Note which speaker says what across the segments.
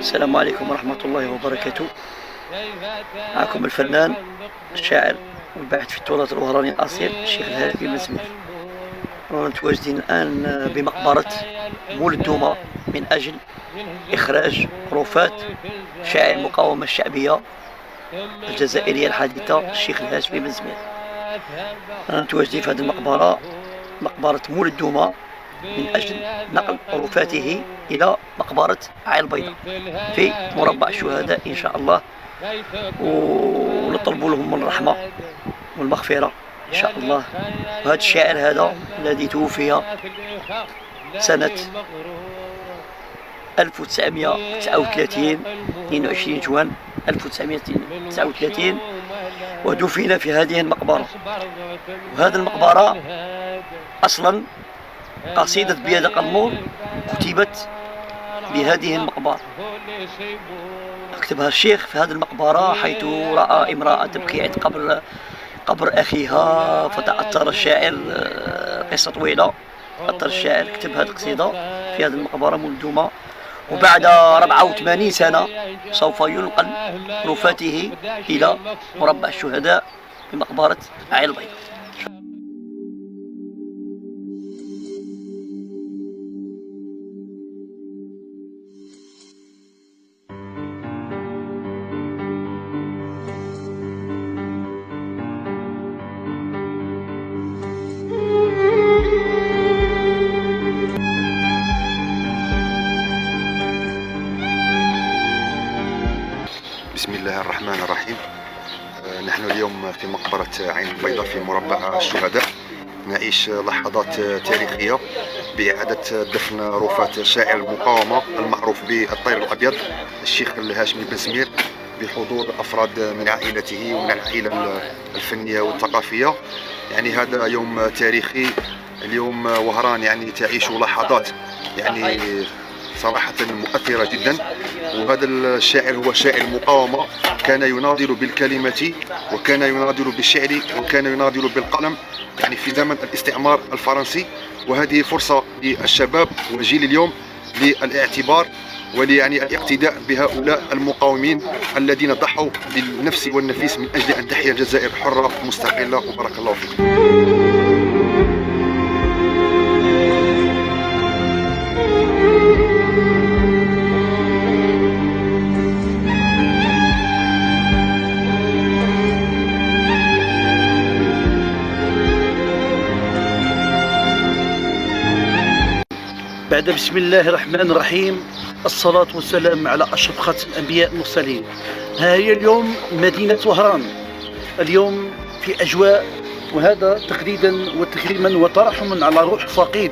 Speaker 1: السلام عليكم ورحمة الله وبركاته. معكم الفنان الشاعر والباحث في التراث الوهراني الأصيل الشيخ الهاشمي بن سمير. رانا متواجدين الآن بمقبرة مولد دوما من أجل إخراج رفات شاعر المقاومة الشعبية الجزائرية الحديثة الشيخ الهاشمي بن سمير. رانا متواجدين في هذه المقبرة، مقبرة مولد دوما، من أجل نقل رفاته إلى مقبرة عين البيضاء في مربع الشهداء إن شاء الله، ونطلب لهم الرحمة والمغفرة إن شاء الله. وهذا الشاعر هذا الذي توفي سنة 1939 22 جوان 1939 ودفن في هذه المقبرة. وهذه المقبرة أصلا قصيدة بيد قلمور كتبت بهذه المقبرة، كتبها الشيخ في هذه المقبرة، حيث رأى امرأة تبكي عند قبر أخيها فتأثر الشاعر. قصة طويلة، تأثر الشاعر كتب هذه القصيدة في هذه المقبرة مولد دوما. وبعد 84 سنة سوف ينقل رفاته إلى مربع الشهداء بمقبرة عين البيضاء.
Speaker 2: بسم الله الرحمن الرحيم. نحن اليوم في مقبرة عين البيضاء في مربع الشهداء، نعيش لحظات تاريخية بإعادة دفن رفات شاعر المقاومة المعروف بالطير الأبيض الشيخ الهاشمي بن سمير، بحضور أفراد من عائلته ومن العائلة الفنية والثقافية. يعني هذا يوم تاريخي، اليوم وهران يعني تعيش لحظات يعني صراحة مؤثرة جدا. وهذا الشاعر هو شاعر مقاومة، كان يناضل بالكلمة وكان يناضل بالشعر وكان يناضل بالقلم يعني في زمن الاستعمار الفرنسي. وهذه فرصة للشباب وجيل اليوم للاعتبار وليعني الاقتداء بهؤلاء المقاومين الذين ضحوا بالنفس والنفيس من أجل أن تحيا الجزائر حرة مستقلة. وبارك الله فيكم.
Speaker 3: بعد بسم الله الرحمن الرحيم، الصلاة والسلام على أشرف خاتم الأنبياء المرسلين. ها هي اليوم مدينة وهران، اليوم في أجواء، وهذا تقليدا وتكريما وترحما على روح الفقيد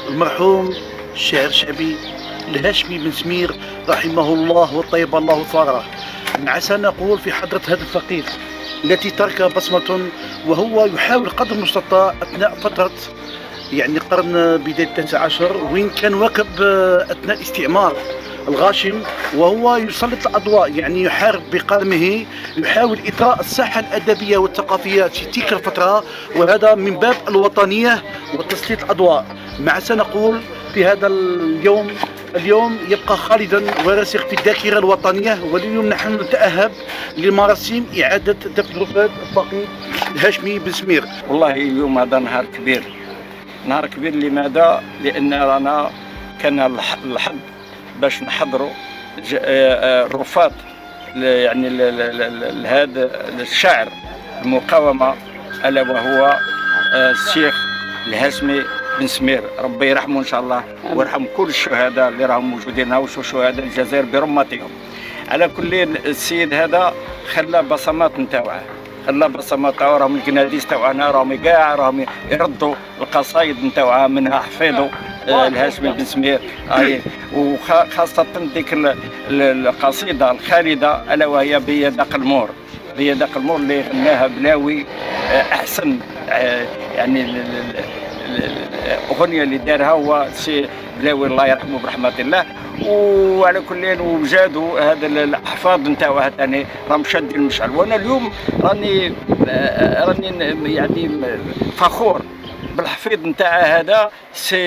Speaker 3: المرحوم الشاعر الشعبي الهاشمي بن سمير رحمه الله وطيب الله ثاره. عسى نقول في حضرة هذا الفقيد التي ترك بصمة، وهو يحاول قدر المستطاع أثناء فترة يعني قرن بداية 19 وين كان واكب أثناء الاستعمار الغاشم، وهو يسلط الأضواء، يعني يحارب بقلمه، يحاول إثراء الساحة الأدبية والثقافية في تلك الفترة، وهذا من باب الوطنية وتسليط الأضواء. مع سنقول في هذا اليوم يبقى خالدا وراسخ في الذاكرة الوطنية. واليوم نحن نتأهب لمراسيم إعادة دفن رفات الفقيد الهاشمي بن سمير.
Speaker 4: والله اليوم هذا نهار كبير، نهار كبير. لماذا؟ لأن رانا كان الحظ باش نحضروا الرفات يعني لهذا الشاعر المقاومة، ألا وهو الشيخ الهاشمي بن سمير، ربي يرحمه إن شاء الله ويرحم كل الشهداء اللي راهم موجودين وشهداء الجزائر برمتهم. على كل السيد هذا خلى بصمات نتاوعه، خلى بصمات تاعو، راهم الكناديس تاعنا راهم كاع راهم يردوا القصايد نتاوعها، منها حفيظوا الهاشمي بن سمير. وخاصة ديك القصيدة الخالدة ألا وهي بيد قلمور، بيد قلمور اللي غناها بلاوي، أحسن يعني الأغنية اللي دارها هو سي بلاوي الله يرحمه برحمة الله. وعلى كل وجادوا هذا الاحفاد نتاعو ثاني راهم شادين المشعل. وانا اليوم راني يعني فخور بالحفيظ نتاع هذا سي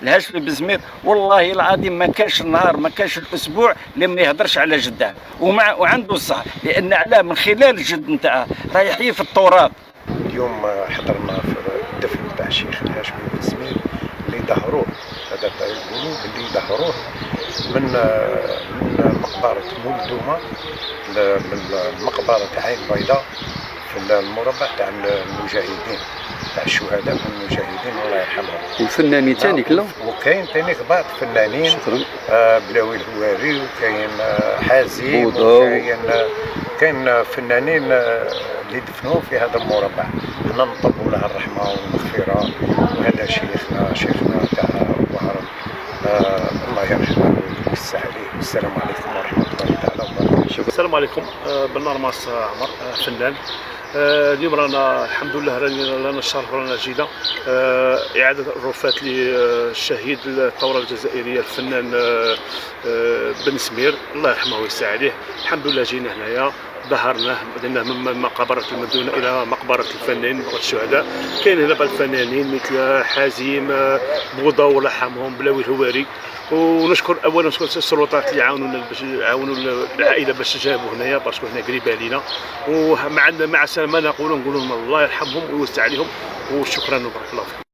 Speaker 4: الهاشمي بزمير. والله العظيم ما كانش النهار ما كانش الاسبوع اللي ما يهضرش على جده وعنده الصح، لان علاه من خلال الجد نتاعه راه يحيي في التراث.
Speaker 5: اليوم حضرنا في الدفن نتاع الشيخ الهاشمي بزمير اللي ظهروه، هذا يقولوا اللي ظهروه من مقبره مولدومه من مقبره عين بيضاء في المربع تاع المجاهدين تاع الشهداء والمجاهدين الله يرحمهم.
Speaker 6: والفنانين ثاني كلهم،
Speaker 5: وكاين ثاني بعض الفنانين بلاوي الهواري، وكاين حازم، كاين فنانين اللي دفنوه في هذا المربع. حنا نطلبوا له الرحمه والمغفره، وهذا شيخنا تاع وهران الله يرحمه ويوسع عليه. والسلام عليكم ورحمه الله تعالى وبركاته.
Speaker 7: السلام عليكم. بالنرماس عمر فنان. اليوم رانا الحمد لله رانا الشرف رانا جينا اعاده الرفات للشهيد الثوره الجزائريه الفنان بن سمير الله يرحمه ويوسع عليه. الحمد لله جينا هنايا ظهرناه بدينا من مقبره المدونه الى مقبره الفنانين مقبره الشهداء. كاين هنا الفنانين مثل حازم بوضه الله يرحمهم بلاوي الهواري. ونشكر اولا السلطات اللي عاونوا العائله باش جابوا هنايا باسكو هنا قريبه علينا. ومع ما نقولوا الله يرحمهم ويوسع عليهم، وشكرا وبارك الله فيكم.